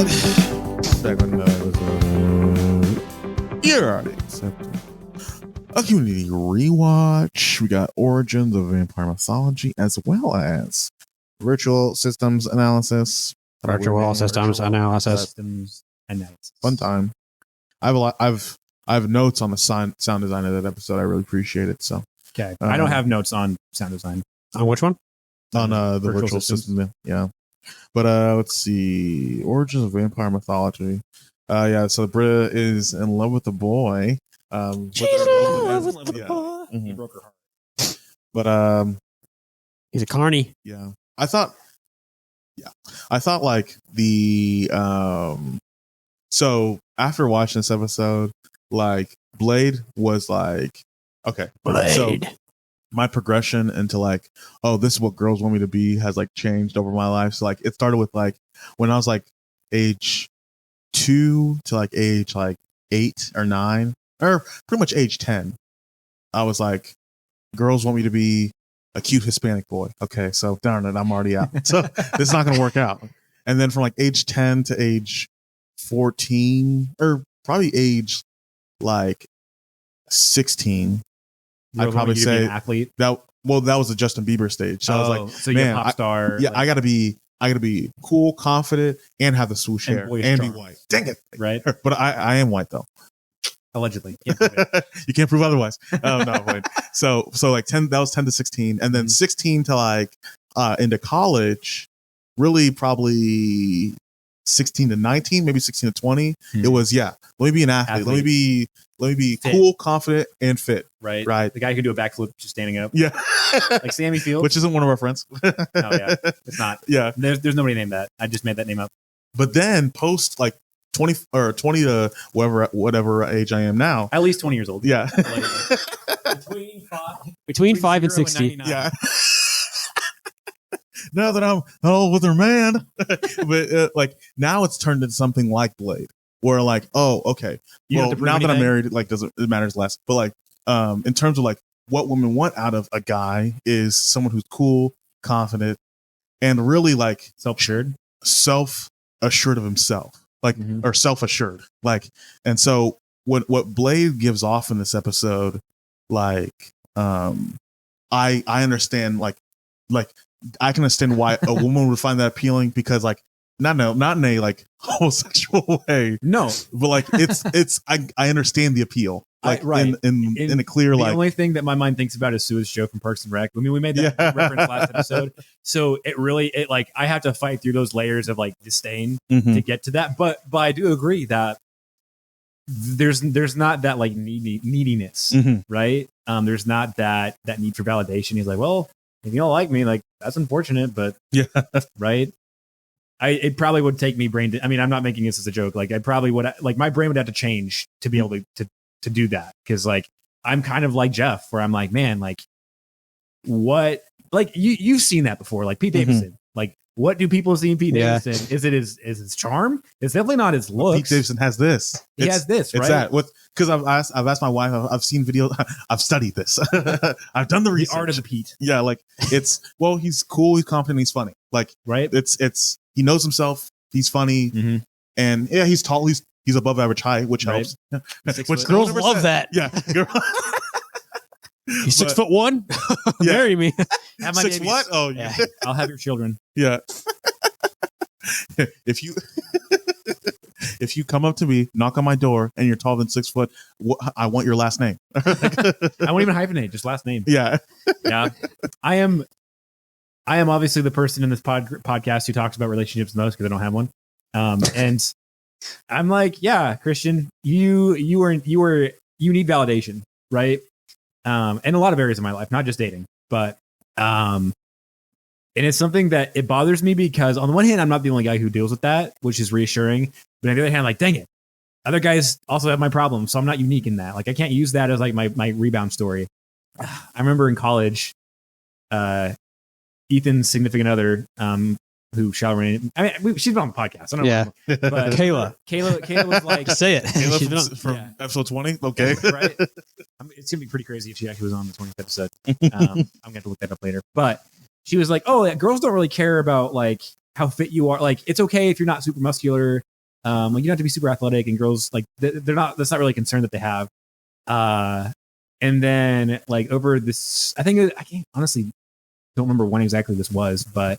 right. Back on another episode. You're already accepted. A community rewatch. We got Origins of Vampire Mythology as well as Virtual Systems Analysis. Virtual Systems Analysis. Fun time. I have a lot. I have notes on the sound design of that episode. I really appreciate it. So okay, I don't have notes on sound design. On which one? On the virtual systems. Yeah. But let's see. Origins of Vampire Mythology. Yeah, so Britta is in love with the boy. She's in love with the boy. He broke her heart. But he's a carny. yeah. I thought like the so after watching this episode, like Blade was like, okay. Blade. So my progression into like, oh, this is what girls want me to be has like changed over my life. So like it started with like when I was like age 2 to like age like 8 or 9 or pretty much age 10. I was like, girls want me to be a cute Hispanic boy. Okay, so darn it, I'm already out. So this is not going to work out. And then from like age 10 to age 14 or probably age like 16, I'd probably say an athlete. that was the Justin Bieber stage. So I was like, so you're a pop star. Yeah, I gotta be cool, confident, and have the swoosh And hair boyish and be charm. white. Dang it. Right? But I am white though. Allegedly. You can't prove otherwise. Oh no, wait. So like 10, that was 10 to 16. And then 16 to like into college, really probably 16 to 19, maybe 16 to 20. It was, yeah, let me be an athlete. Let me be Fit. cool, confident, and fit. Right? Right. The guy who can do a backflip just standing up. Yeah. Like Sammy Fields. Which isn't one of our friends. Oh, yeah. It's not. Yeah. There's nobody named that. I just made that name up. But then post like 20 to whatever age I am now. At least 20 years old. Yeah. Between 5 and 60. Yeah. Now that I'm with her man. But like now it's turned into something like Blade. Where like, oh, okay. You Well, don't have to prove now that I'm anything? married, it matters less. But like, in terms of like what women want out of a guy is someone who's cool, confident, and really like Self-assured. self-assured of himself, like or self-assured, like. And so what Blade gives off in this episode, like, I understand, like I can understand why a woman would find that appealing because like. Not in a like homosexual way. No, but like it's I understand the appeal. Like right. in a clear the like only thing that my mind thinks about is Sue's show from Parks and Rec. I mean, we made that reference last episode. So it like I have to fight through those layers of like disdain to get to that. But I do agree that there's not that like neediness, right? There's not that need for validation. He's like, well, if you don't like me, like that's unfortunate, but yeah, right. It probably would take me I mean, I'm not making this as a joke. Like I probably would, like my brain would have to change to be able to do that. Cause like, I'm kind of like Jeff where I'm like, man, like what, like you've seen that before, like Pete Davidson, like what do people see in Pete Davidson? Is it his charm? It's definitely not his looks. Pete Davidson has this. He has this, right? It's that because I've asked my wife, I've seen videos, I've studied this. I've done the research. The art of the Pete. Yeah. Like he's cool. He's confident. He's funny. Like, right. He knows himself. He's funny, and yeah, he's tall. He's above average height, which helps. Which girls love that. Yeah, he's 6'1". Yeah. Marry me. Have my 6 babies. what? Oh yeah. I'll have your children. Yeah. If you come up to me, knock on my door, and you're taller than 6 foot, I want your last name. I won't even hyphenate, just last name. Yeah. Yeah. I am obviously the person in this podcast who talks about relationships the most because I don't have one. And I'm like, yeah, Christian, you need validation, right? In a lot of areas of my life, not just dating, but and it's something that it bothers me because on the one hand, I'm not the only guy who deals with that, which is reassuring. But on the other hand, like, dang it, other guys also have my problems, so I'm not unique in that. Like, I can't use that as like my rebound story. I remember in college, Ethan's significant other, who shall remain. I mean, she's been on the podcast. I don't know. Yeah. But Kayla was like, say it. Kayla from episode 20. Okay. Right. It's gonna be pretty crazy if she actually was on the 20th episode. I'm gonna have to look that up later. But she was like, "Oh, yeah, girls don't really care about like how fit you are. Like, it's okay if you're not super muscular. Like you don't have to be super athletic, and girls like they're not. That's not really a concern that they have. And then like over this, I can't honestly don't remember when exactly this was, but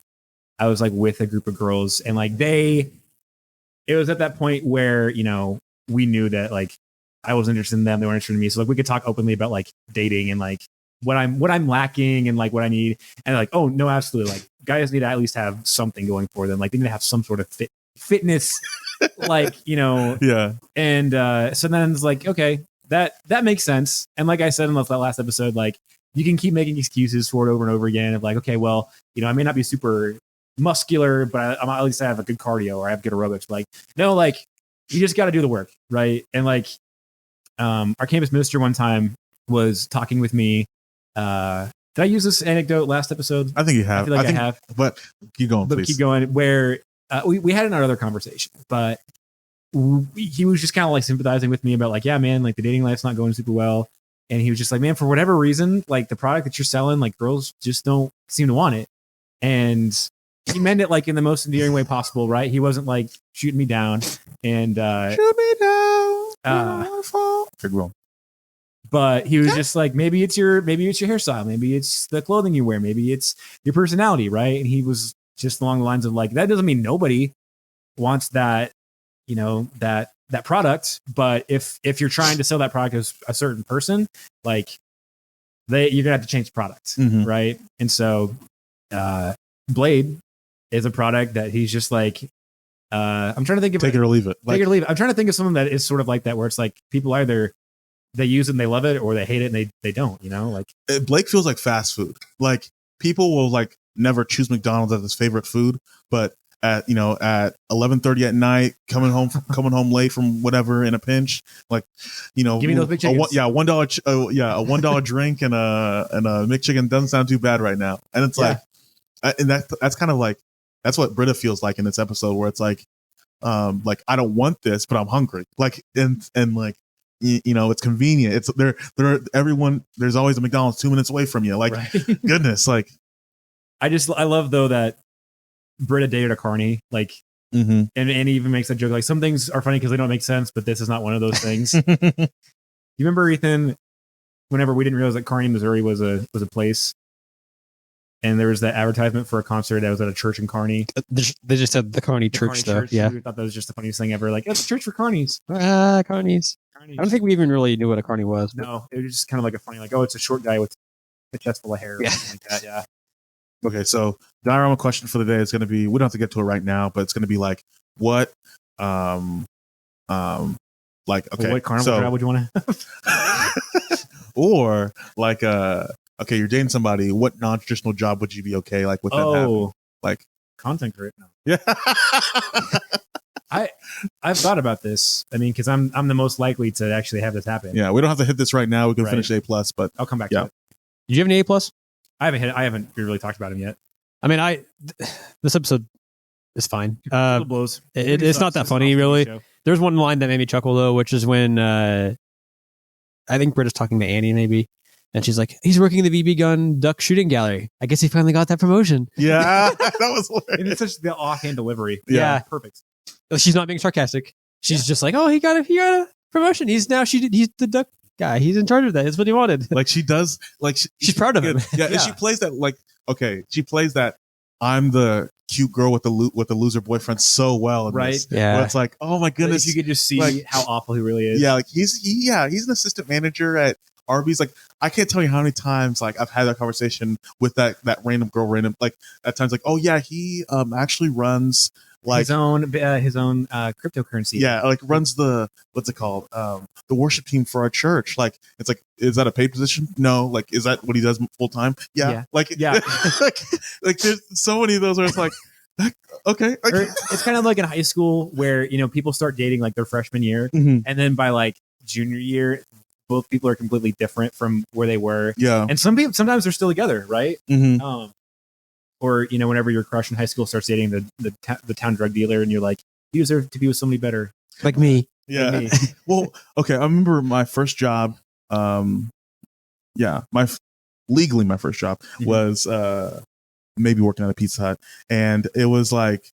I was like with a group of girls, and like it was at that point where we knew that like I was interested in them, they were interested in me, so like we could talk openly about like dating and like what I'm lacking and like what I need, and like, oh no, absolutely, like guys need to at least have something going for them, like they need to have some sort of fitness, like Yeah. And so then it's like, okay, that makes sense. And like I said in that last episode, like you can keep making excuses for it over and over again of like, okay, well, I may not be super muscular, but I'm at least I have a good cardio or I have good aerobics. Like, no, like you just got to do the work, right? And like, our campus minister one time was talking with me. Did I use this anecdote last episode? I think you have. I feel like I have. But keep going, but please. Keep going. Where we had another conversation, but he was just kind of like sympathizing with me about like, yeah, man, like the dating life's not going super well. And he was just like, man, for whatever reason, like the product that you're selling, like girls just don't seem to want it. And he meant it like in the most endearing way possible, right? He wasn't like shooting me down and shoot me down. But he was just like, maybe it's your hairstyle, maybe it's the clothing you wear, maybe it's your personality, right? And he was just along the lines of like, that doesn't mean nobody wants that, that product. But if you're trying to sell that product as a certain person, like you're gonna have to change the product, right? And so Blade is a product that he's just like, I'm trying to think of take it or leave it. Take it or leave it. I'm trying to think of something that is sort of like that, where it's like people either they use it and they love it, or they hate it and they don't. Like Blake feels like fast food. Like people will like never choose McDonald's as his favorite food, but at 11:30 at night, coming home late from whatever in a pinch, like give me those big chickens. $1, a $1 drink and a McChicken doesn't sound too bad right now. And it's like, and that's kind of like that's what Britta feels like in this episode, where it's like I don't want this, but I'm hungry. Like and like it's convenient. It's everyone. There's always a McDonald's 2 minutes away from you. Like goodness, like I love though that Britta dated a carny, like, and he even makes that joke like some things are funny because they don't make sense, but this is not one of those things. You remember, Ethan, whenever we didn't realize that Kearney, Missouri was a place, and there was that advertisement for a concert that was at a church in Kearney. They just said the Kearney Church, though. Yeah, we thought that was just the funniest thing ever. Like, it's a church for carnies. Carnies. I don't think we even really knew what a carny was. No, it was just kind of like a funny, like, oh, it's a short guy with a chest full of hair, or something like that. Yeah. Okay, so diorama question for the day is going to be, we don't have to get to it right now, but it's going to be like, what, like, okay. What carnival job would you want to have? Or like, okay, you're dating somebody, what non-traditional job would you be okay, like, with that happening? Like, content creator. No. Yeah. I've thought about this. I mean, because I'm the most likely to actually have this happen. Yeah, we don't have to hit this right now. We can finish A+, but I'll come back to it. Did you have an A+? I haven't really talked about him yet. I mean, this episode is fine. Blows. It's not that funny, really. There's one line that made me chuckle, though, which is when I think Britta's talking to Annie, maybe, and she's like, "He's working the BB gun duck shooting gallery. I guess he finally got that promotion." Yeah, that was hilarious. And it's such the offhand delivery. Yeah, perfect. She's not being sarcastic. She's just like, "Oh, he got a promotion. He's the duck guy. He's in charge of that. It's what he wanted." Like she does, like she's proud of him. Yeah, and she plays that like, okay, she plays that I'm the cute girl with the loser boyfriend so well, right? This, yeah, where it's like, oh my goodness, if you could just see like, how awful he really is. Yeah, like he's an assistant manager at Arby's. Like I can't tell you how many times like I've had that conversation with that random girl, like at times like, oh yeah, he actually runs like his own cryptocurrency. Yeah, like runs the what's it called? The worship team for our church. Like it's like, is that a paid position? No. Like is that what he does full time? Yeah. Like yeah. like there's so many of those where it's like, okay. It's kind of like in high school where people start dating like their freshman year, and then by like junior year, both people are completely different from where they were. Yeah, and some people sometimes they're still together, right? Or whenever your crush in high school starts dating the town drug dealer, and you're like, you deserve to be with somebody better, like me. Yeah. Like me. Well, okay. I remember my first job. Legally my first job was maybe working at a Pizza Hut, and it was like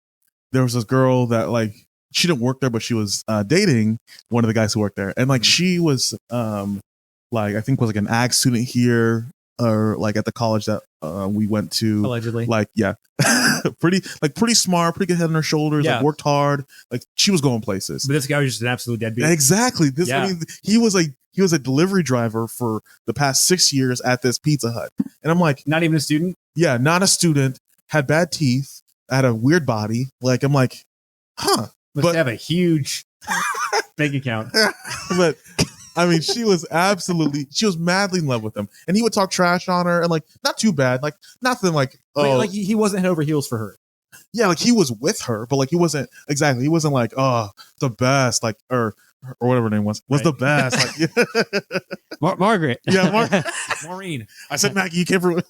there was this girl that like she didn't work there, but she was dating one of the guys who worked there, and like she was like I think was like an ag student here, or like at the college that we went to. Allegedly. Like yeah, pretty smart, pretty good head on her shoulders. Yeah. Like worked hard. Like she was going places. But this guy was just an absolute deadbeat. Exactly. This Yeah. I mean, he was a delivery driver for the past 6 years at this Pizza Hut, and I'm like, Not even a student. yeah, not a student, had bad teeth, had a weird body. Like I'm like, huh. Must But- have a huge bank account. But I mean, she was madly in love with him, and he would talk trash on her, and like not too bad, like nothing like Like he wasn't head over heels for her. yeah, like he was with her, but like he wasn't like the best, like or whatever her name was Right. the best, like Margaret. yeah. Maureen. I said Maggie, you came from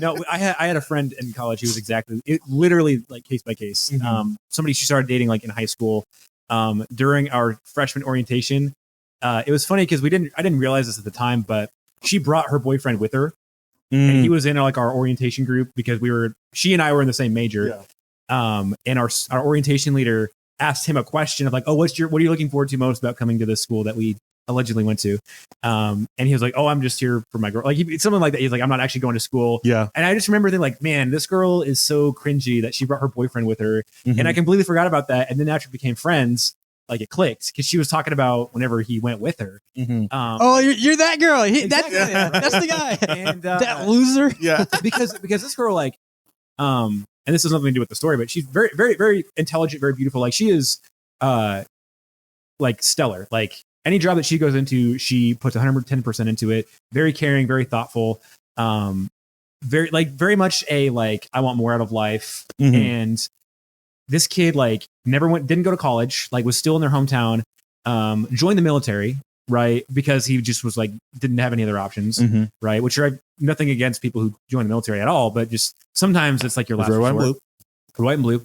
No, I had a friend in college who was literally like case by case. Mhm. Somebody she started dating like in high school. During our freshman orientation, it was funny because I didn't realize this at the time, but she brought her boyfriend with her, and he was in like our orientation group because she and I were in the same major. And our orientation leader asked him a question of like, oh, what are you looking forward to most about coming to this school that we allegedly went to? And he was like, oh, I'm just here for my girl. Like something like that. He's like, I'm not actually going to school. yeah. And I just remember thinking like, man, this girl is so cringy that she brought her boyfriend with her. Mhm. And I completely forgot about that. And then after we became friends, like it clicked because she was talking about whenever he went with her. Mhm. Oh, you're that girl. Exactly. That's the guy. And That loser. Yeah. because this girl like and this has nothing to do with the story, but she's very very very intelligent, very beautiful. Like she is like stellar. Like any job that she goes into, she puts 110% into it. Very caring, very thoughtful. Very much a like I want more out of life. Mhm. And this kid like didn't go to college, like was still in their hometown, joined the military, right? Because he just was like didn't have any other options, Mhm. right? Which are nothing against people who join the military at all, but just sometimes it's like your last Red, white, and resort. White and blue.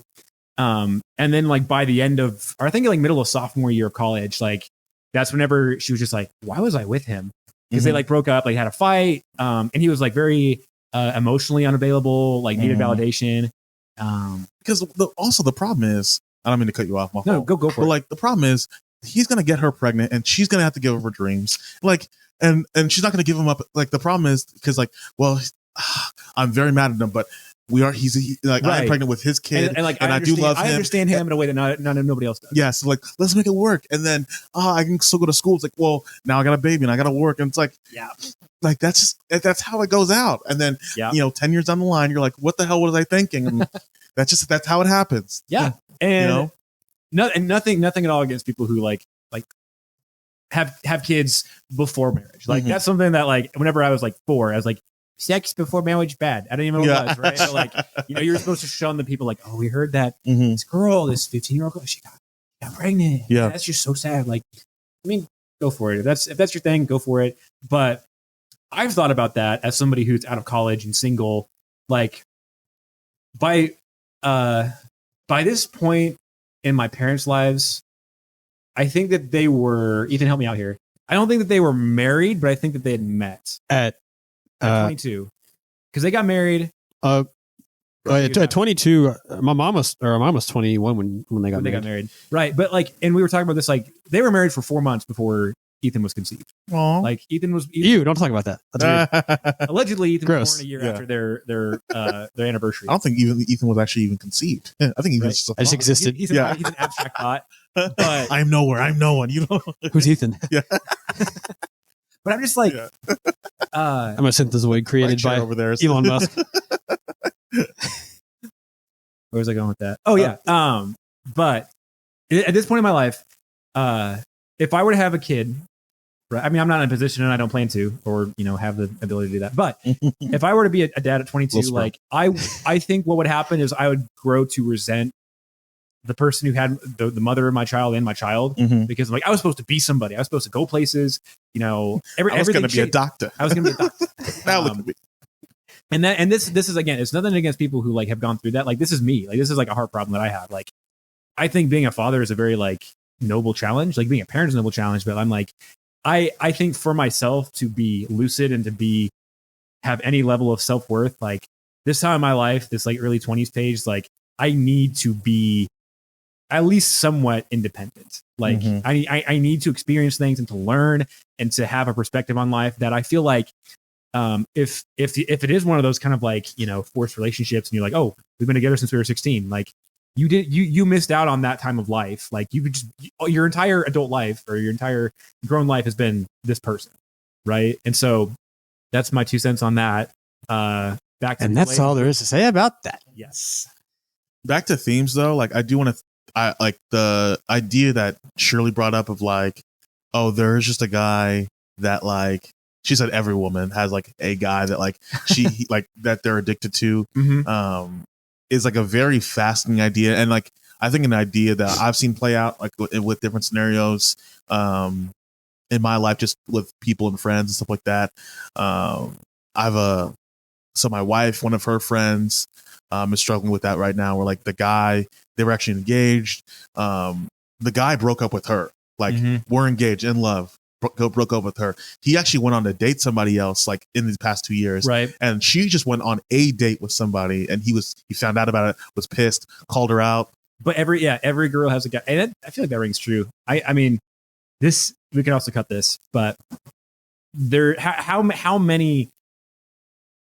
And then like by the end of, or I think like middle of sophomore year of college, like that's whenever she was just like, why was I with him? Because they Mhm. like broke up, like had a fight, and he was like very emotionally unavailable, like needed Mhm. validation. Because also the problem is, I don't mean to cut you off, my No, fault. go for But it. like the problem is, he's gonna get her pregnant, and she's gonna have to give up her dreams. Like, and she's not gonna give him up. Like the problem is because like, well, I'm very mad at him, but he's like Right. I'm pregnant with his kid, and like and I do love him. I understand him in a way that nobody else does. yeah. So like, let's make it work, and then I can still go to school. It's like, well, now I got a baby and I got to work, and it's like, Yeah. like that's how it goes out. And then Yeah. 10 years down the line, you're like, what the hell was I thinking? And that's how it happens. Yeah. And You know? nothing at all against people who like have kids before marriage. Like Mhm. that's something that like whenever I was like 4, I was like, sex before marriage bad. I don't even know what it was, right? But like, you're supposed to show the people like, oh, we heard that Mhm. this girl, this 15-year-old girl, she got pregnant. Yeah. That's just so sad. Like, I mean, go for it. If that's your thing, go for it. But I've thought about that as somebody who's out of college and single. Like by this point in my parents' lives, I think that they were, Ethan, help me out here. I don't think that they were married, but I think that they had met At at 22 because they got married. at 22, my mom was 21 when they got When they married. got married, right? But like, and we were talking about this. Like, they were married for 4 months before Ethan was conceived. Aw. Like, Ethan was You don't talk about that. That's weird. allegedly Ethan Gross. was born a year Yeah. after their anniversary. I don't think Ethan was actually even conceived. I think he Right. was just a I just thought. existed. He's Yeah. an abstract thought, but I'm nowhere. I'm no one. You know. Who's Ethan? but I'm just like, Yeah. I'm a synthezoid created My chair by over there. Elon Musk. where was I going with that? Oh yeah. But at this point in my life, if I were to have a kid, right? I mean, I'm not in a position and I don't plan to, or have the ability to do that. But if I were to be a dad at 22, Little sperm. like I think what would happen is I would grow to resent the person who had the mother of my child and my child, Mhm. because like I was supposed to be somebody. I was supposed to go places. I was Everything going to be a changed. doctor. I was going to be a doctor. Now look at me. And this is again, it's nothing against people who like have gone through that. Like this is me. Like this is like a heart problem that I have. Like I think being a father is a very like noble challenge. Like being a parent is a noble challenge, but I'm like I think for myself to be lucid and to have any level of self-worth, like this time in my life, this like early 20s page, like I need to be at least somewhat independent. Like Mhm. I need to experience things and to learn and to have a perspective on life that I feel like if it is one of those kind of like, forced relationships and you're like, oh, we've been together since we were 16, like you missed out on that time of life. Like you could just, your entire adult life or your entire grown life has been this person, right? And so that's my 2 cents on that. Back to And that's all there is to say about that. Yes. Back to themes though, like I do want to, I like the idea that Shirley brought up of like, oh, there's just a guy that like she said every woman has like a guy that like she like that they're addicted to. Mm-hmm. Is like a very fascinating idea, and like I think an idea that I've seen play out like with different scenarios in my life, just with people and friends and stuff like that. So my wife, one of her friends, is struggling with that right now. Where like the guy, they were actually engaged. The guy broke up with her. Like we're engaged in love. Broke up with her. He actually went on to date somebody else like in these past 2 years. Right. And she just went on a date with somebody and he found out about it, was pissed, called her out. But every girl has a guy. And I feel like that rings true. I mean, this, we can also cut this, but how many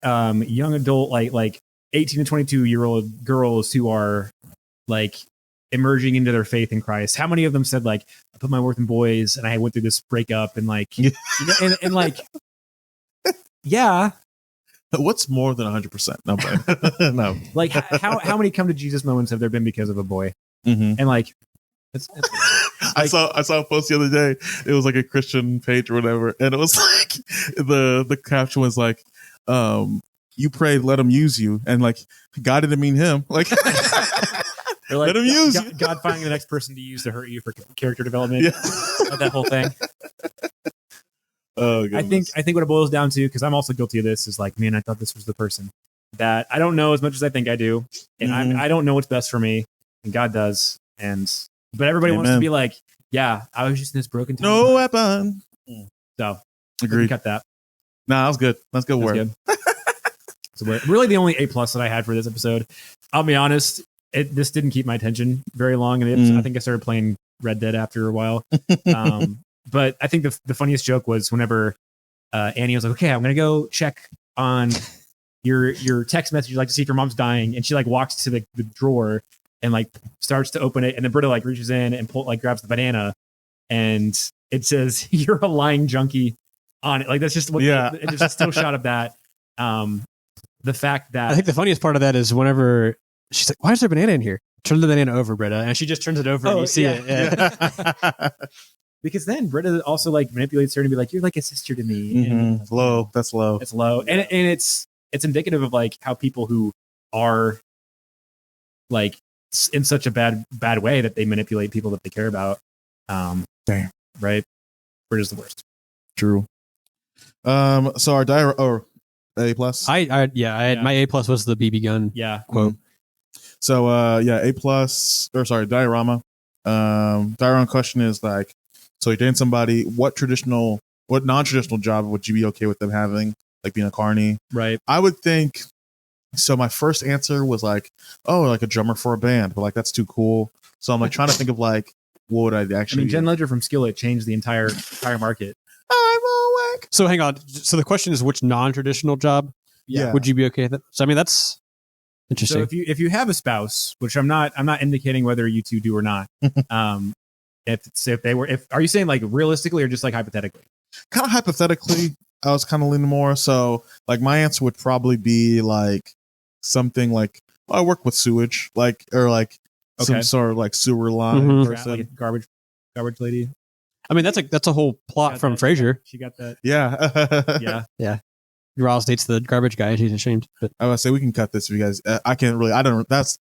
young adult, like 18 to 22-year-old girls who are like emerging into their faith in Christ, how many of them said like, I put my worth in boys and I went through this breakup and like, and like, yeah. What's more than 100%? No, but, no. Like how many come to Jesus moments have there been because of a boy? Mm-hmm. And like, I saw a post the other day. It was like a Christian page or whatever, and it was like the caption was like, "You prayed, let him use you," and like God didn't mean him. Like, let him use you. God finding the next person to use to hurt you for character development. Yeah. That whole thing. Oh, I think what it boils down to, because I'm also guilty of this, is like, man, I thought this was the person that I don't know as much as I think I do, and I don't know what's best for me, and God does, but everybody wants to be like, yeah, I was just in this broken time. No weapon. So agreed. Cut that. Nah, that was good. That's good work. Good. So really, the only A+ that I had for this episode. I'll be honest, this didn't keep my attention very long, and I think I started playing Red Dead after a while. But I think the funniest joke was whenever Annie was like, okay, I'm going to go check on your text message, like to see if your mom's dying. And she like walks to the drawer and like starts to open it. And then Britta like reaches in and grabs the banana. And it says, you're a lying junkie on it. Like that's just what, it's just a still shot of that. The fact that I think the funniest part of that is whenever she's like, why is there a banana in here? Turn the banana over, Britta. And she just turns it over and you see it. Yeah. Because then Britta also like manipulates her to be like, you're like a sister to me. Mm-hmm. And low. That's low. It's low. And it's indicative of like how people who are like in such a bad way that they manipulate people that they care about. Damn. Right. Britta's the worst. True. So our A+. I had my A+ was the BB gun quote. So A+, or sorry, diorama. Diorama question is like, so you're dating somebody, what non-traditional job would you be okay with them having? Like being a carny? Right. I would think, so my first answer was like, oh, like a drummer for a band, but like that's too cool. So I'm like trying to think of like, what would I actually Jen Ledger from Skillet changed the entire market. I'm awake. So hang on. So the question is, which non-traditional job would you be okay with it? So I mean, that's interesting. So if you have a spouse, which I'm not indicating whether you two do or not. Are you saying like realistically or just like hypothetically? Kind of hypothetically, I was kind of leaning more. So like my answer would probably be like something like, well, I work with sewage, like, or like some sort of like sewer line person. Like garbage lady. I mean, that's a whole plot from Frasier. She got that. Yeah. Yeah. Ross dates the garbage guy and she's ashamed. But I would say we can cut this if you guys. That's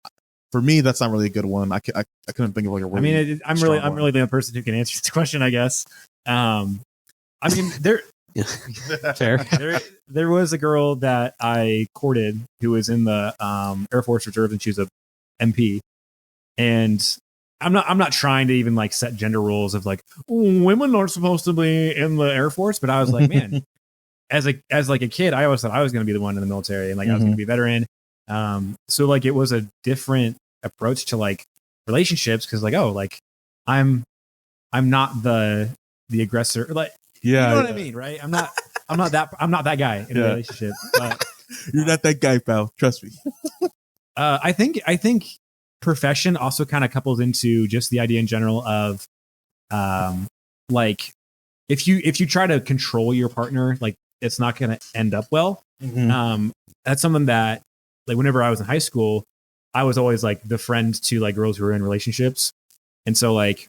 for me. That's not really a good one. I couldn't think of like a. Really I'm really the only person who can answer this question, I guess. I mean, fair. There was a girl that I courted who was in the Air Force Reserve, and she was a MP. And I'm not trying to even like set gender rules of like women aren't supposed to be in the Air Force, but I was like, man, as like a kid, I always thought I was going to be the one in the military, and like I was going to be a veteran. So like it was a different approach to like relationships because like, oh, like I'm not the aggressor. Like, Yeah, you know what I mean, right? I'm not that guy in a relationship. But you're not that guy, pal. Trust me. I think profession also kind of couples into just the idea in general of like if you try to control your partner, like it's not going to end up well. Mhm. That's something that like whenever I was in high school, I was always like the friend to like girls who were in relationships. And so like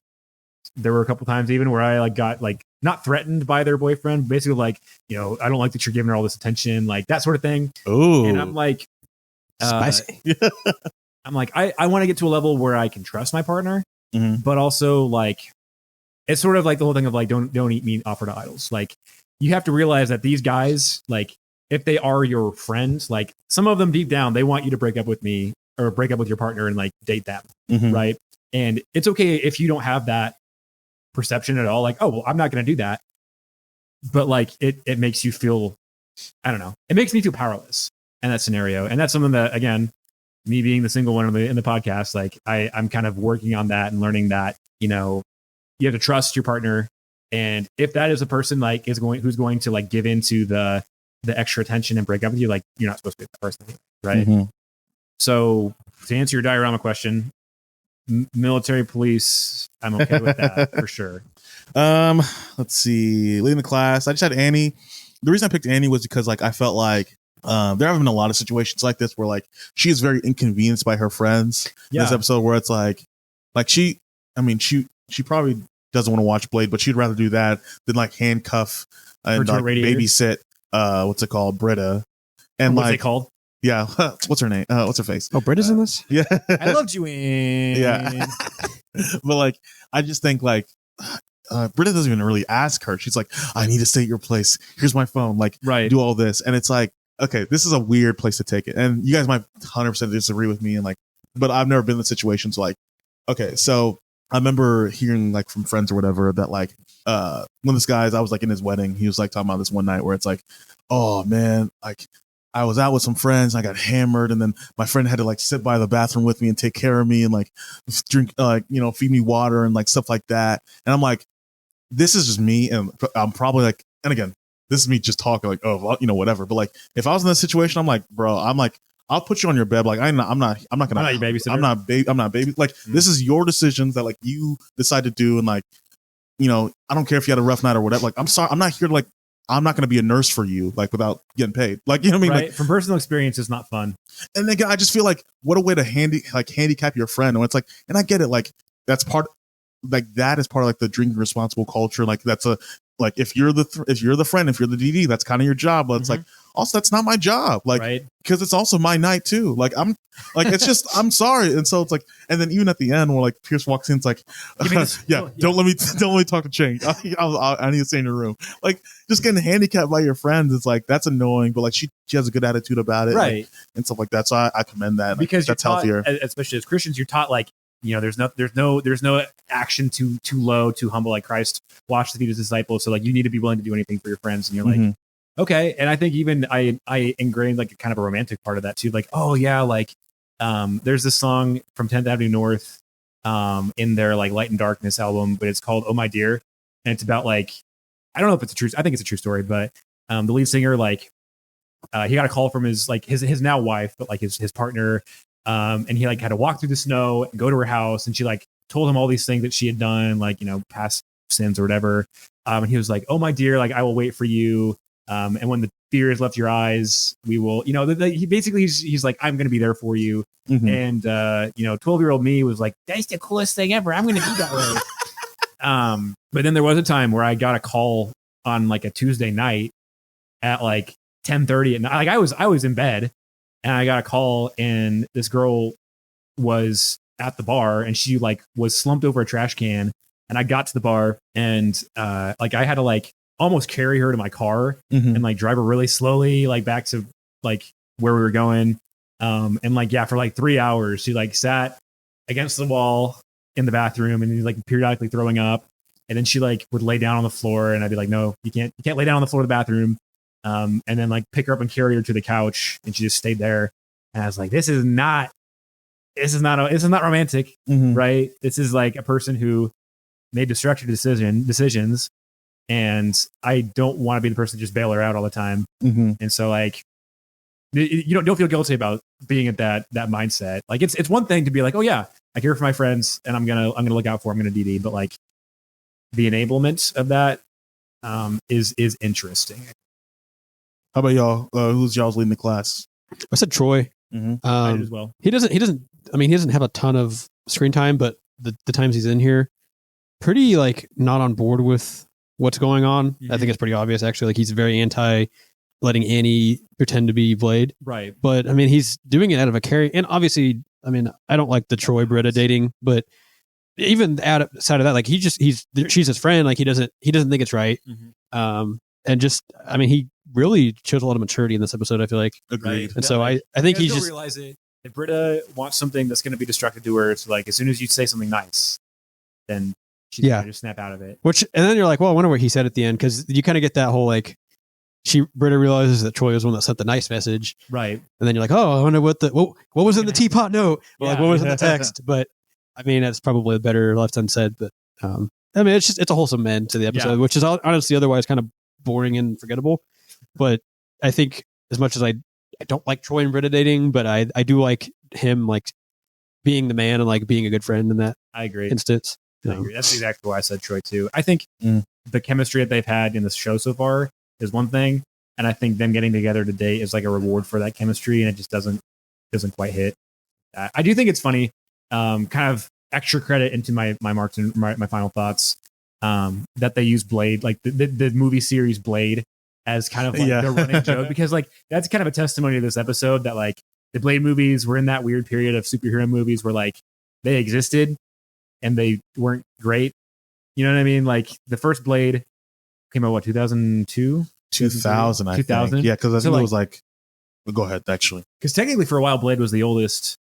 there were a couple times even where I like got like not threatened by their boyfriend, basically like, you know, I don't like that you're giving her all this attention, like that sort of thing. Ooh. And I'm like, Spicy. I'm like, I want to get to a level where I can trust my partner, Mhm. but also like, it's sort of like the whole thing of like, don't eat meat offered to idols. Like you have to realize that these guys, like if they are your friends, like some of them deep down, they want you to break up with me or break up with your partner and like date them. Mhm. Right. And it's okay if you don't have that perception at all. Like, oh, well, I'm not going to do that. But like, it makes you feel, I don't know. It makes me feel powerless in that scenario. And that's something that, again, me being the single one in the podcast, like I'm kind of working on that and learning that, you know, you have to trust your partner. And if that is a person like who's going to like give into the extra attention and break up with you, like you're not supposed to be that person. Right. Mhm. So to answer your diorama question, military police, I'm okay with that for sure. Let's see. Leading the class, I just had Annie. The reason I picked Annie was because like I felt like there haven't been a lot of situations like this where like she is very inconvenienced by her friends in this episode where it's like she probably doesn't want to watch Blade, but she'd rather do that than like handcuff and like babysit what's it called, Britta. And what's like it called? Yeah, what's her name? What's her face? Oh, Britta's in this? Yeah. I loved you in. Yeah. But like I just think like Britta doesn't even really ask her. She's like, I need to stay at your place. Here's my phone. Like, right. Do all this. And it's like, okay, this is a weird place to take it. And you guys might 100% disagree with me. And like, but I've never been in situations like, okay, so I remember hearing like from friends or whatever that like, one of this guys, I was like in his wedding. He was like talking about this one night where it's like, oh man, like I was out with some friends. I got hammered, and then my friend had to like sit by the bathroom with me and take care of me and like drink, feed me water and like stuff like that. And I'm like, this is just me, and I'm probably like, and again, this is me just talking like, oh, whatever. But like, if I was in that situation, I'm like, bro, I'll put you on your bed. Like, I'm not gonna, I'm not your babysitter. I'm not baby. Like, this is your decisions that like you decide to do, and like, I don't care if you had a rough night or whatever. Like, I'm sorry, I'm not here to like. I'm not going to be a nurse for you, like without getting paid. Like, you know what I mean? Right. Like, from personal experience, it's not fun. And then I just feel like what a way to handicap your friend. And it's like, and I get it. Like that's that is part of like the drinking responsible culture. Like that's like if you're the friend, if you're the DD, that's kind of your job. But it's like also that's not my job. Like because it's also my night too. Like I'm like it's just I'm sorry. And so it's like and then even at the end where like Pierce walks in, it's like don't let me talk to Chang. I need to stay in your room. Like just getting handicapped by your friends. It's like that's annoying. But like she has a good attitude about it, right? And stuff like that. So I commend that because that's taught, healthier. Especially as Christians, you're taught like. There's no action too low, too humble. Like Christ washed the feet of his disciples. So like you need to be willing to do anything for your friends. And you're like, okay. And I think even I ingrained like a kind of a romantic part of that too. Like, oh yeah, like there's this song from 10th Avenue North in their like Light and Darkness album, but it's called Oh My Dear. And it's about like, I don't know if it's I think it's a true story, but the lead singer, like he got a call from his now wife, but like his partner. And he like had to walk through the snow and go to her house, and she like told him all these things that she had done, like past sins or whatever. And he was like, "Oh my dear, like I will wait for you. And when the fear has left your eyes, we will." He basically he's like, "I'm going to be there for you." And 12-year-old me was like, "That's the coolest thing ever. I'm going to be that way." But then there was a time where I got a call on like a Tuesday night at like 10:30 at night. Like I was in bed. And I got a call, and this girl was at the bar, and she like was slumped over a trash can. And I got to the bar, and like I had to like almost carry her to my car and like drive her really slowly, like back to like where we were going. And like for like 3 hours, she like sat against the wall in the bathroom, and like periodically throwing up. And then she like would lay down on the floor, and I'd be like, "No, you can't lay down on the floor of the bathroom." And then like pick her up and carry her to the couch, and she just stayed there. And I was like, this is not this is not romantic, Mhm. right? This is like a person who made destructive decisions, and I don't want to be the person to just bail her out all the time. Mhm. And so like you don't feel guilty about being at that mindset. Like it's one thing to be like, oh yeah, I care for my friends and I'm gonna look out for them, I'm gonna DD, but like the enablement of that is interesting. How about y'all? Who's y'all's leading the class? I said Troy. Mhm. I did as well. He doesn't. I mean, he doesn't have a ton of screen time, but the times he's in here, pretty like not on board with what's going on. I think it's pretty obvious actually. Like he's very anti letting Annie pretend to be Blade. Right. But I mean, he's doing it out of a carry, and obviously, I mean, I don't like the Troy Britta dating, but even outside of that, like she's his friend. Like he doesn't think it's right. And just, I mean, he really shows a lot of maturity in this episode. I feel like, Agreed. and so I think he just realize it. If Britta wants something that's going to be destructive to her, it's like as soon as you say something nice, then she's going to just snap out of it. and then you're like, well, I wonder what he said at the end, because you kind of get that whole like Britta realizes that Troy was the one that sent the nice message, right? And then you're like, oh, I wonder what was in the teapot note, or like what was in the text. But I mean, that's probably better left unsaid. But I mean, it's a wholesome end to the episode, which is honestly otherwise kind of boring and forgettable. But I think as much as I don't like Troy and Britta dating, but I do like him like being the man and like being a good friend in that I agree. instance. I agree. That's exactly why I said Troy too. I think the chemistry that they've had in this show so far is one thing, and I think them getting together to date is like a reward for that chemistry, and it just doesn't quite hit. I do think it's funny. Kind of extra credit into my marks and my final thoughts. That they use Blade, like the movie series Blade, as kind of like the running joke, because like that's kind of a testimony to this episode that like the Blade movies were in that weird period of superhero movies where like they existed and they weren't great. You know what I mean? Like the first Blade came out 2002, 2000, I 2000? think. Yeah, because I think like, it was like. Go ahead, actually. Because technically, for a while, Blade was the oldest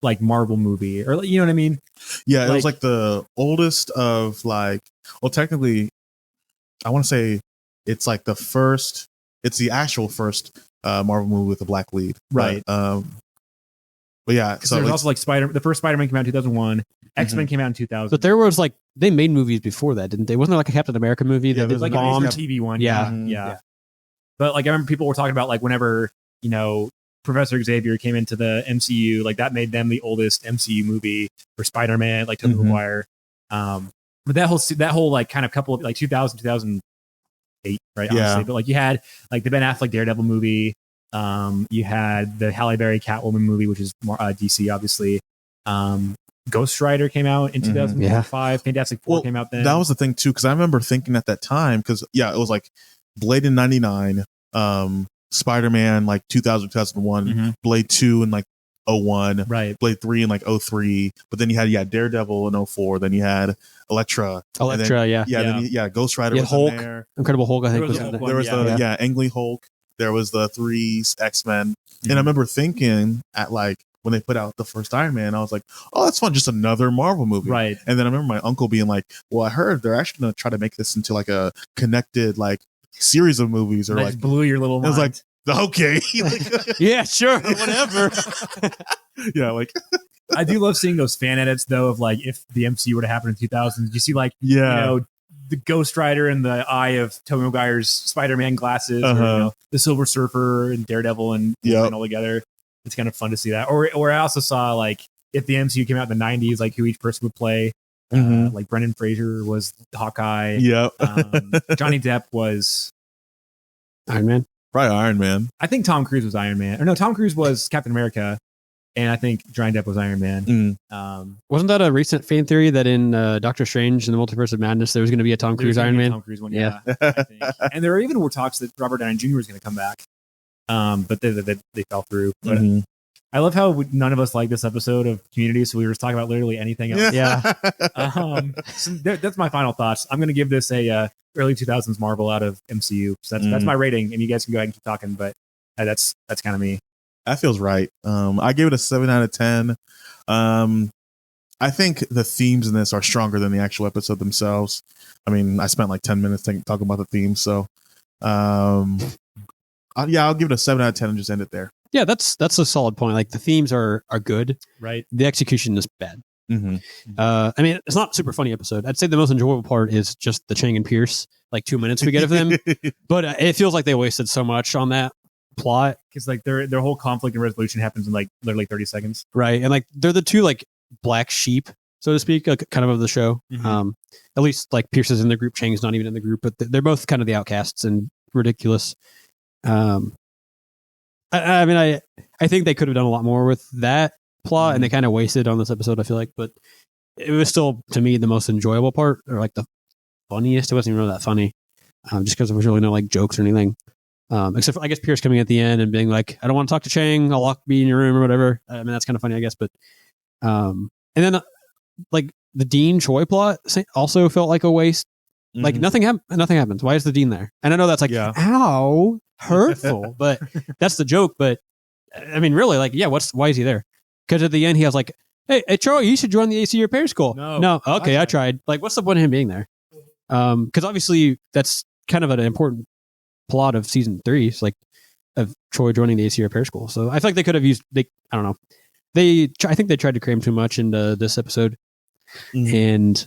like Marvel movie, or you know what I mean? Yeah, it was like the oldest of like. Well, technically, I want to say it's like the first. It's the actual first Marvel movie with a black lead, right? But yeah, so there's also like the first Spider-Man came out in 2001. X-Men came out in 2000. But there was like they made movies before that, didn't they? Wasn't there like a Captain America movie that like bombed? a TV one? Yeah. Yeah. But like I remember people were talking about like whenever Professor Xavier came into the MCU, like that made them the oldest MCU movie for Spider-Man, like Tobey Maguire. But that whole like kind of couple of like 2000, 2008, right? Honestly. But like you had like the Ben Affleck Daredevil movie. You had the Halle Berry Catwoman movie, which is more DC, obviously. Ghost Rider came out in 2005. Fantastic Four came out then. That was the thing too, because I remember thinking at that time, because it was like Blade in 99, Spider-Man like 2000, 2001, Blade 2 in like 01, right? Blade 3 in like 03, but then you had Daredevil in 04, then you had Elektra, then, Ghost Rider was Hulk, in there. Incredible Hulk, I think was in there. There was Ang Lee Hulk, there was the 3 X-Men, and I remember thinking at like when they put out the first Iron Man, I was like, oh, that's fun, just another Marvel movie, right? And then I remember my uncle being like, well, I heard they're actually going to try to make this into like a connected like series of movies, or that like blew your little mind. I was like, okay. Yeah, sure, whatever. Yeah, like I do love seeing those fan edits though of like if the MCU were to happen in 2000s. You see like the Ghost Rider and the eye of Tobey Maguire's Spider-Man glasses, or, the Silver Surfer and Daredevil and all together. It's kind of fun to see that. Or I also saw like if the MCU came out in the 90s, like who each person would play. Like Brendan Fraser was Hawkeye. Yep. Johnny Depp was Iron Man. Probably Iron Man. I think Tom Cruise was Iron Man. Or no, Tom Cruise was Captain America. And I think Johnny Depp was Iron Man. Wasn't that a recent fan theory that in Doctor Strange and the Multiverse of Madness there was going to be a Tom Cruise Iron Man? Tom Cruise one, yeah. I think. And there even were talks that Robert Downey Jr. was going to come back, but they fell through. But I love how none of us like this episode of Community, so we were just talking about literally anything else. So that's my final thoughts. I'm going to give this a early 2000s Marvel out of MCU. So that's my rating, and you guys can go ahead and keep talking. But that's kind of me. That feels right. I gave it a 7 out of 10. I think the themes in this are stronger than the actual episode themselves. I mean, I spent like 10 minutes talking about the themes, so I'll give it a 7 out of 10 and just end it there. Yeah, that's a solid point. Like the themes are good. Right. The execution is bad. Mm-hmm. I mean, it's not a super funny episode. I'd say the most enjoyable part is just the Chang and Pierce, like 2 minutes we get of them. But it feels like they wasted so much on that plot, Because like their whole conflict and resolution happens in like literally 30 seconds. right? And like they're the two like black sheep, so to speak, like, kind of the show. Mhm. At least like Pierce is in the group, Chang's not even in the group, but they're both kind of the outcasts and ridiculous. I mean, I think they could have done a lot more with that plot, and they kind of wasted on this episode, I feel like. But it was still, to me, the most enjoyable part, or like the funniest. It wasn't even really that funny, just because there was really no like jokes or anything. Except for, I guess, Pierce coming at the end and being like, "I don't want to talk to Chang. I'll lock me in your room or whatever." I mean, that's kind of funny, I guess. But and then like the Dean Choi plot also felt like a waste. Like nothing happens. Why is the Dean there? And I know that's like, ow, hurtful, but that's the joke. But I mean, really, like, yeah, why is he there? Because at the end he has like, hey, Troy, you should join the AC repair school. No, okay, I tried. Like, what's the point of him being there? Because obviously that's kind of an important plot of season 3, like of Troy joining the AC repair school. So I feel like they could have used. I don't know. I think they tried to cram too much into this episode, and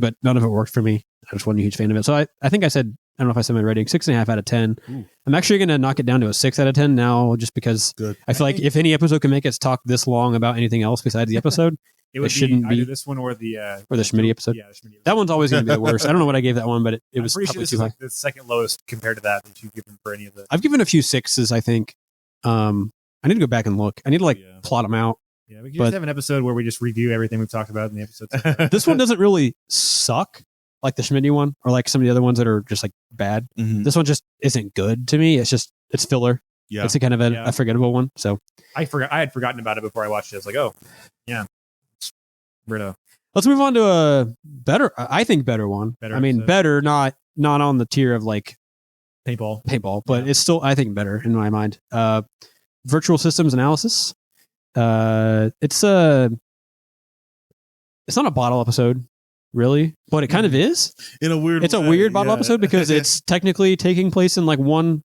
but none of it worked for me. I just wasn't a huge fan of it. So I think I said, I don't know if I said my rating, 6.5 out of 10. Ooh. I'm actually going to knock it down to a 6 out of 10 now, just because I feel like if any episode can make us talk this long about anything else besides the episode, it shouldn't be either this one or the Schmitty episode. Yeah, the Schmitty episode. That one's always going to be the worst. I don't know what I gave that one, but it was pretty probably sure too high. like the second lowest compared to that you've given for any of the. I've given a few 6s, I think. I need to go back and look. I need to plot them out. Yeah, we can just have an episode where we just review everything we've talked about in the episode. This one doesn't really suck like the Schmitty one or like some of the other ones that are just like bad. Mm-hmm. This one just isn't good to me. It's filler. Yeah. It's a kind of a forgettable one. So I had forgotten about it before I watched it. I was like, oh, yeah. Weirdo. Let's move on to a better, I think better one. Better, not on the tier of like paintball, but it's still, I think, better in my mind. Virtual systems analysis. It's not a bottle episode, really, but it kind of is. In a weird It's a weird bottle episode because it's technically taking place in like one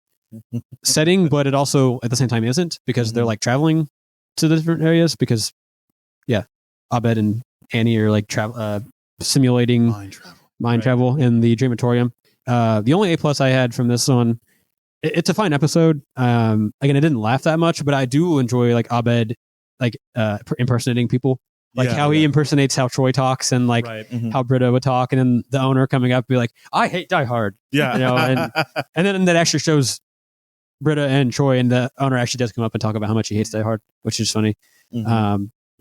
setting, but it also at the same time isn't, because they're like traveling to the different areas because Abed and Annie are like simulating mind travel in the Dreamatorium. The only A+ I had from this one, it's a fine episode. Again, I didn't laugh that much, but I do enjoy like Abed like impersonating people, like how he impersonates how Troy talks, and like how Britta would talk, and then the owner coming up be like, "I hate Die Hard," and then that actually shows Britta and Troy, and the owner actually does come up and talk about how much he hates Die Hard, which is funny.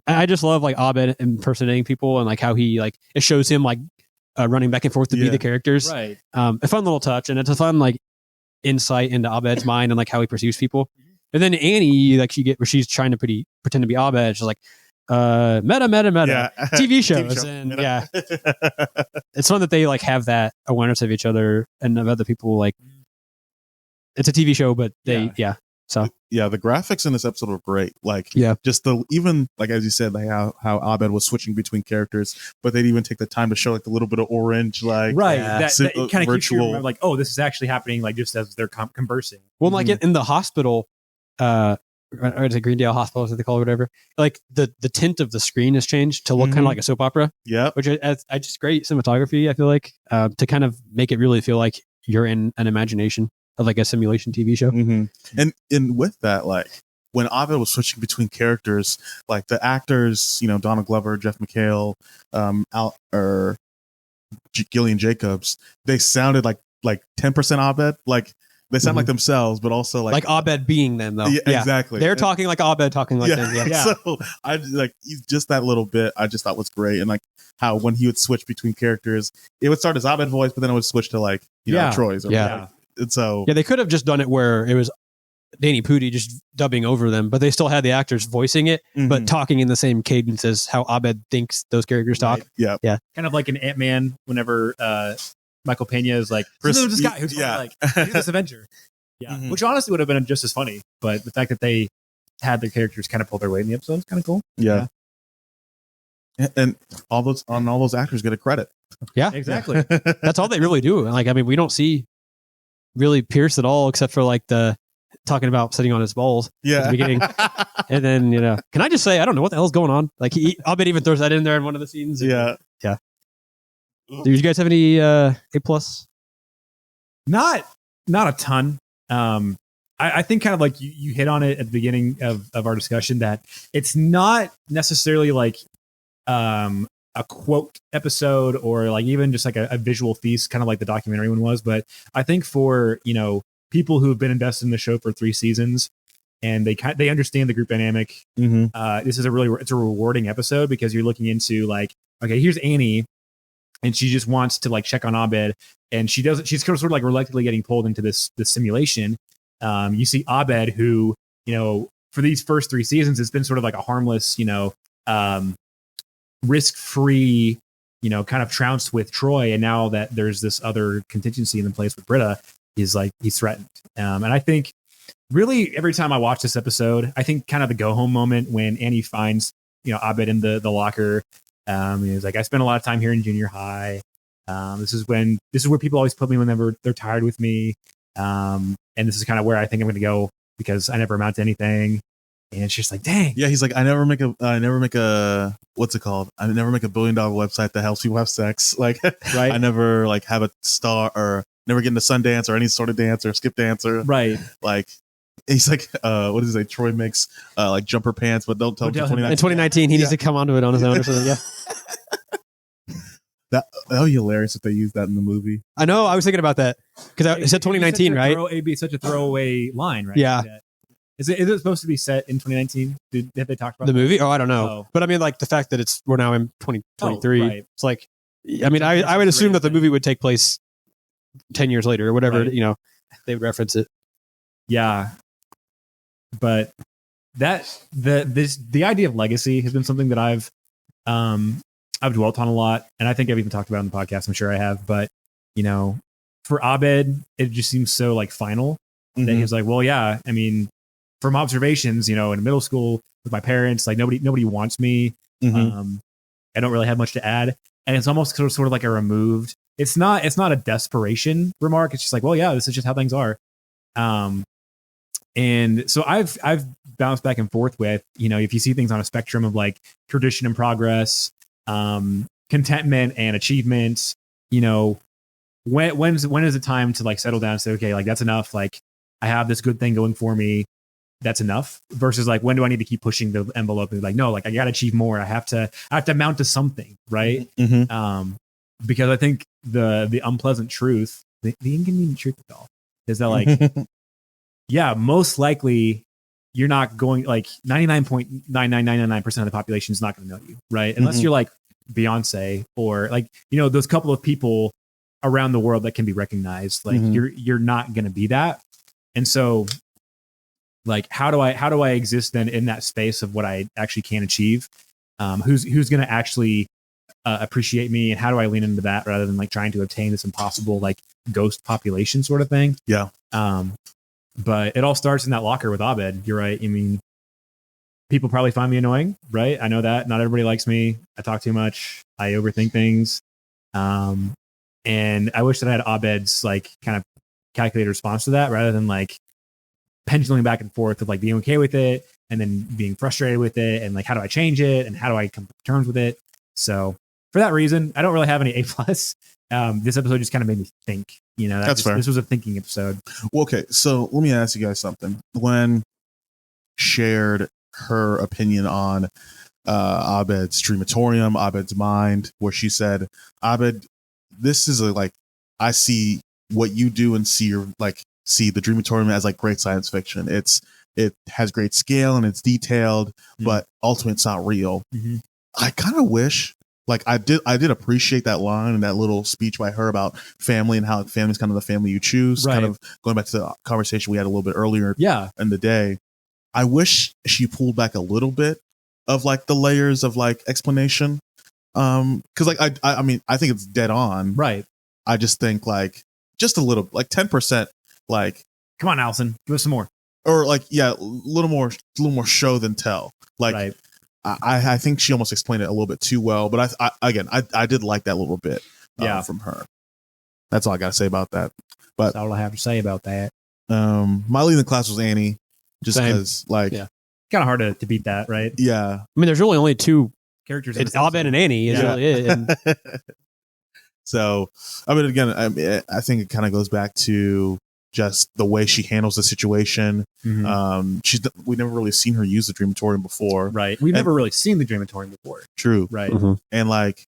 I just love like Abed impersonating people, and like how he like it shows him like running back and forth to be the characters. Right. A fun little touch, and it's a fun like insight into Abed's mind and like how he perceives people. And then Annie, like where she's trying to pretend to be Abed. She's like, meta TV shows, and it's fun that they like have that awareness of each other and of other people. Like, it's a TV show, but they So the graphics in this episode were great. Like, just even like as you said, like how Abed was switching between characters, but they'd even take the time to show like a little bit of orange, like that kind of keeps you remember, like, oh, this is actually happening, like just as they're conversing. Well, like in the hospital, or is it Greendale Hospital, as they call it, whatever. Like the tint of the screen has changed to look kind of like a soap opera. Yeah, which I just great cinematography. I feel like to kind of make it really feel like you're in an imagination of like a simulation TV show. And with that, like when Abed was switching between characters, like the actors, Donald Glover, Jeff McHale, Gillian Jacobs, they sounded like 10% Abed. Like they sound like themselves, but also like Abed being them, though. Yeah, exactly. They're talking like Abed talking like them. Yeah. So I like just that little bit I just thought was great. And like how when he would switch between characters, it would start as Abed voice, but then it would switch to like Troy's. And so they could have just done it where it was Danny Pudi just dubbing over them, but they still had the actors voicing it, but talking in the same cadence as how Abed thinks those characters talk. Yeah. Kind of like an Ant-Man whenever Michael Pena is like, this guy who's like, do this adventure. Yeah. Which honestly would have been just as funny, but the fact that they had their characters kind of pull their weight in the episode is kind of cool. Yeah. And all those actors get a credit. Yeah, exactly. That's all they really do. Like, I mean, we don't see really Pierce at all, except for like the talking about sitting on his balls at Yeah. the beginning. And then, can I just say, I don't know what the hell's going on. Like, Abed even throws that in there in one of the scenes. Yeah. Do you guys have any A+? Not a ton. I think kind of like you hit on it at the beginning of our discussion that it's not necessarily like a quote episode or like even just like a visual feast, kind of like the documentary one was. But I think for, people who have been invested in the show for 3 seasons and they understand the group dynamic, this is it's a rewarding episode because you're looking into like, okay, here's Annie and she just wants to like check on Abed and she's sort of like reluctantly getting pulled into this simulation. You see Abed who, for these first 3 seasons, it's been sort of like a harmless, risk-free, kind of trounced with Troy. And now that there's this other contingency in the place with Britta, he's threatened. And I think really every time I watch this episode, I think kind of the go home moment when Annie finds, Abed in the locker. He's like, I spent a lot of time here in junior high. This is where people always put me whenever they're tired with me. And this is kind of where I think I'm going to go because I never amount to anything. And she's like, dang. Yeah, he's like, I never make a what's it called? I never make $1 billion website that helps people have sex. Like, right. I never like have a star or never get into Sundance or any sort of dance or skip dancer. Right. Like, he's like, what is it? Troy makes like jumper pants, but don't tell him. In 2019, he needs to come onto it on his own or something. Yeah. That would be hilarious if they used that in the movie. I know. I was thinking about that because it said 2019, right? It'd be such a throwaway line, right? Yeah. Is it supposed to be set in 2019? Have they talked about the that? movie? Oh, I don't know. Oh. But I mean, like the fact that we're now in 2023. Oh, right. It's like, I mean, I would assume that the movie would take place 10 years later or whatever. Right. They would reference it. Yeah, but the idea of legacy has been something that I've dwelt on a lot, and I think I've even talked about it on the podcast. I'm sure I have, but for Abed, it just seems so like final that he's like, well, yeah, I mean, from observations, in middle school with my parents, like nobody wants me. I don't really have much to add, and it's almost sort of like a removed. It's not a desperation remark. It's just like, well, yeah, this is just how things are. And so I've bounced back and forth with, if you see things on a spectrum of like tradition and progress, contentment and achievement, when is the time to like settle down and say, okay, like that's enough. Like I have this good thing going for me. That's enough versus like, when do I need to keep pushing the envelope and like, no, like I got to achieve more. I have to mount to something. Right. Because I think the unpleasant truth, the inconvenient truth of it all is that like, yeah, most likely you're not going like 99.99999% of the population is not going to know you, right? Unless you're like Beyonce or like, those couple of people around the world that can be recognized. Like you're not going to be that. And so like, how do I exist then in that space of what I actually can achieve? Who's going to actually appreciate me, and how do I lean into that rather than like trying to obtain this impossible like ghost population sort of thing? Yeah. But it all starts in that locker with Abed. You're right. I mean, people probably find me annoying, right? I know that not everybody likes me. I talk too much. I overthink things. And I wish that I had Abed's like kind of calculated response to that rather than like pendulum back and forth of like being okay with it and then being frustrated with it and like, how do I change it and how do I come to terms with it? So for that reason, I don't really have any A+. This episode just kind of made me think, that's fair. This was a thinking episode. Well, okay. So let me ask you guys something. Gwen shared her opinion on Abed's Dreamatorium, Abed's mind, where she said, Abed, this is I see what you do and see the Dreamatorium as like great science fiction. It has great scale and it's detailed, but ultimately it's not real. I kind of wish, like I did appreciate that line and that little speech by her about family and how family's kind of the family you choose. Right. Kind of going back to the conversation we had a little bit earlier in the day. I wish she pulled back a little bit of like the layers of like explanation. Cause like, I mean, I think it's dead on. Right. I just think like just a little, like 10%, like, come on, Allison, give us some more. Or like, yeah, a little more show than tell. Like, right. I think she almost explained it a little bit too well, but I did like that little bit from her. That's all I got to say about that. But that's all I have to say about that. My lead in the class was Annie, just Same. because, like, Yeah. Kind of hard to beat that, right? yeah. I mean, there's really only two. Characters. in It's this episode. Abed and Annie. Is Yeah. really it. And So, I mean, again, I think it kind of goes back to just the way she handles the situation. Mhm. We never really seen her use the Dreamatorium before. Right. We've never really seen the Dreamatorium before. True. Right. Mhm. And like,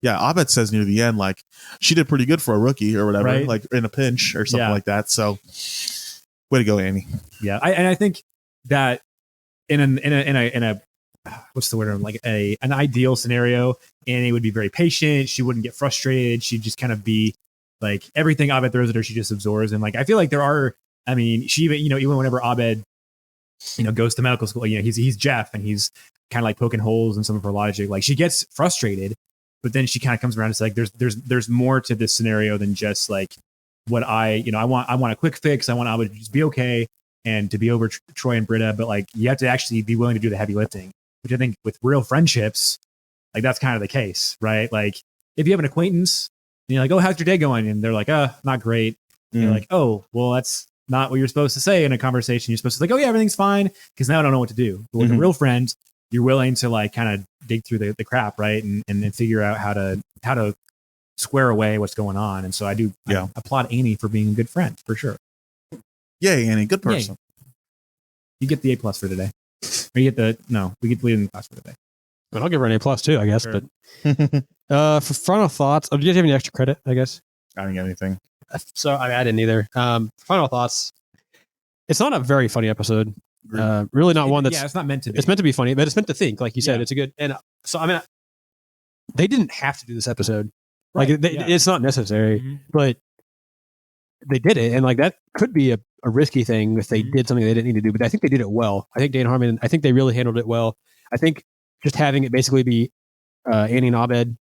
Abed says near the end, like, she did pretty good for a rookie or whatever, Right. like in a pinch or something Yeah. like that. So, way to go, Annie. Yeah. I think that in a what's the word? Like an ideal scenario, Annie would be very patient. She wouldn't get frustrated. She'd just kind of be like everything Abed throws at her, she just absorbs. And like I feel like she even whenever Abed, goes to medical school, he's Jeff and he's kind of like poking holes in some of her logic. Like she gets frustrated, but then she kind of comes around and says like there's more to this scenario than just like what I want a quick fix. I want Abed to just be okay and to be over Troy and Britta, but like you have to actually be willing to do the heavy lifting, which I think with real friendships, like that's kind of the case, right? Like if you have an acquaintance and you're like, oh, how's your day going? And they're like, not great. And you're like, oh, well, that's not what you're supposed to say in a conversation. You're supposed to like, oh yeah, everything's fine. Cause now I don't know what to do. But with a real friend, you're willing to like kind of dig through the crap, right? And then figure out how to square away what's going on. And so I applaud Annie for being a good friend for sure. Yay, Annie, good person. You get the A+ for today. Or we get the lead in the class for today. but I'll give her an A+ too, I guess. Sure. But for final thoughts, do you guys have any extra credit? I guess. I didn't get anything. So I didn't either. Final thoughts. It's not a very funny episode. Really not one that's. It's not meant to be. It's meant to be funny, but it's meant to think. Like you said, Yeah. it's a good. And so I mean, they didn't have to do this episode. Right, Like yeah. it's not necessary, Mhm. but they did it, and like that could be a risky thing if they Mhm. did something they didn't need to do. But I think they did it well. I think Dan Harmon. I think they really handled it well. I think just having it basically be Annie and Abed,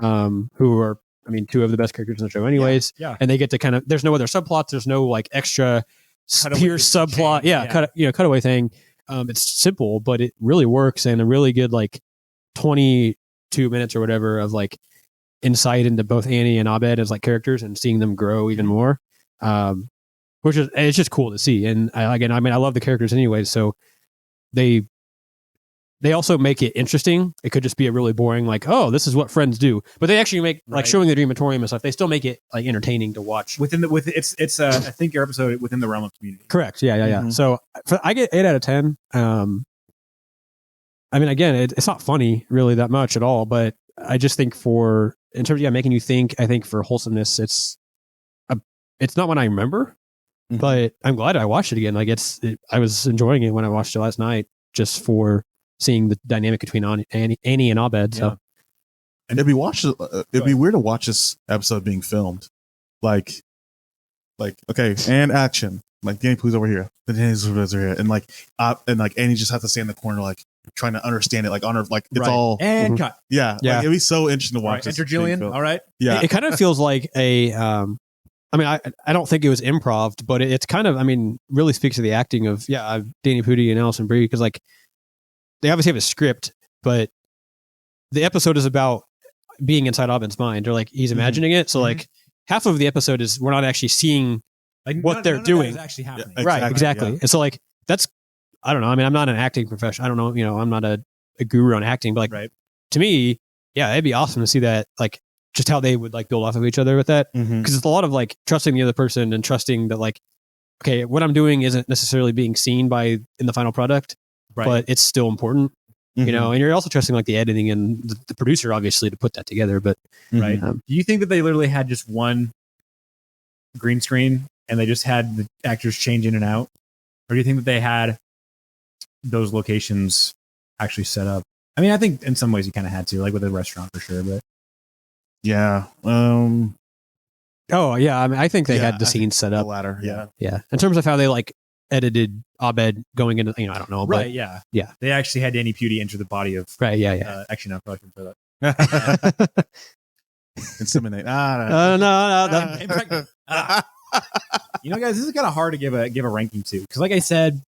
who are, I mean, two of the best characters in the show, anyways. Yeah. And they get to kind of. There's no other subplots. There's no like extra Cutaway pure subplot. chain, Yeah, cutaway thing. It's simple, but it really works, and a really good like 22 minutes or whatever of like insight into both Annie and Abed as like characters and seeing them grow even more. Which is, it's just cool to see. And I love the characters anyway, so they also make it interesting. It could just be a really boring, like, oh, this is what friends do. But they actually make like Right. showing the Dreamatorium and stuff. They still make it like entertaining to watch. It's I think your episode within the realm of community. Correct. Yeah. Mhm. So I get 8 out of 10. I mean, again, it's not funny really that much at all, but I just think in terms of making you think, I think for wholesomeness, it's not one I remember, Mhm. but I'm glad I watched it again. Like I was enjoying it when I watched it last night, just for seeing the dynamic between Annie and Abed. So And it'd be weird to watch this episode being filmed. Like, okay, and action. Like, Danny, please over here. Then Danny's over here. And like Annie just has to stay in the corner, like trying to understand it. Like on her, like it's Right. all, and Mhm. cut. yeah. Yeah. Like, it'd be so interesting to watch. Right. this Enter being Jillian. filmed. All right. Yeah. it kind of feels like a. I mean, I don't think it was improv, but it's kind of, I mean, really speaks to the acting of Danny Pudi and Allison Brie, because like they obviously have a script, but the episode is about being inside Abed's mind, or like he's imagining it. So Mhm. like half of the episode is we're not actually seeing Like what they're none of that doing. is actually happening. Yeah, right, exactly. yeah. And so like that's, I don't know. I mean, I'm not an acting professional. I don't know. I'm not a guru on acting, but like Right. to me, it'd be awesome to see that, like just how they would like build off of each other with that. Mhm. Because it's a lot of like trusting the other person and trusting that like, okay, what I'm doing isn't necessarily being seen in the final product, Right. but it's still important, Mhm. you know. And you're also trusting like the editing and the producer, obviously, to put that together. But Right. Mhm. Do you think that they literally had just one green screen and they just had the actors change in and out? Or do you think that they had those locations actually set up? I mean, I think in some ways you kind of had to, like with a restaurant for sure, but Yeah. oh yeah, I mean, I think they Yeah, had the I scene set The up. latter. Yeah. Yeah, in terms of how they like edited Abed going into, I don't know, but yeah. yeah. They actually had Danny Pudi enter the body of, right, yeah. actually, no, probably shouldn't say that. Inseminate. No. You know, guys, this is kind of hard to give a ranking to, because like I said,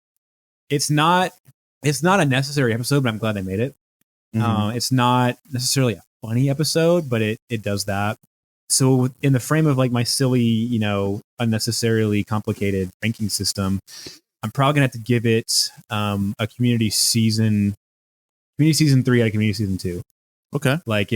it's not a necessary episode, but I'm glad they made it. Mhm. It's not necessarily a funny episode, but it does that. So in the frame of like my silly, unnecessarily complicated ranking system, I'm probably gonna have to give it a Community season 3 out of Community season 2. Okay. Like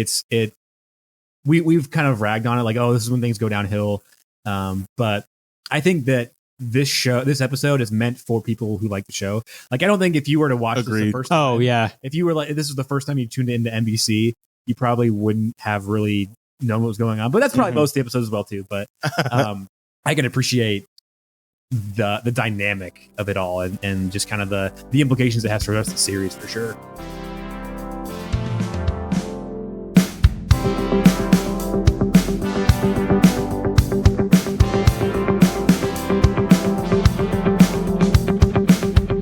we've kind of ragged on it, like, oh, this is when things go downhill. But I think that this episode is meant for people who like the show. Like, I don't think if you were to watch this the first time, Oh yeah. if you were like, this was the first time you tuned into NBC, you probably wouldn't have really known what was going on. But that's probably most of the episodes as well too. But I can appreciate the dynamic of it all and just kind of the implications it has for the rest of the series for sure.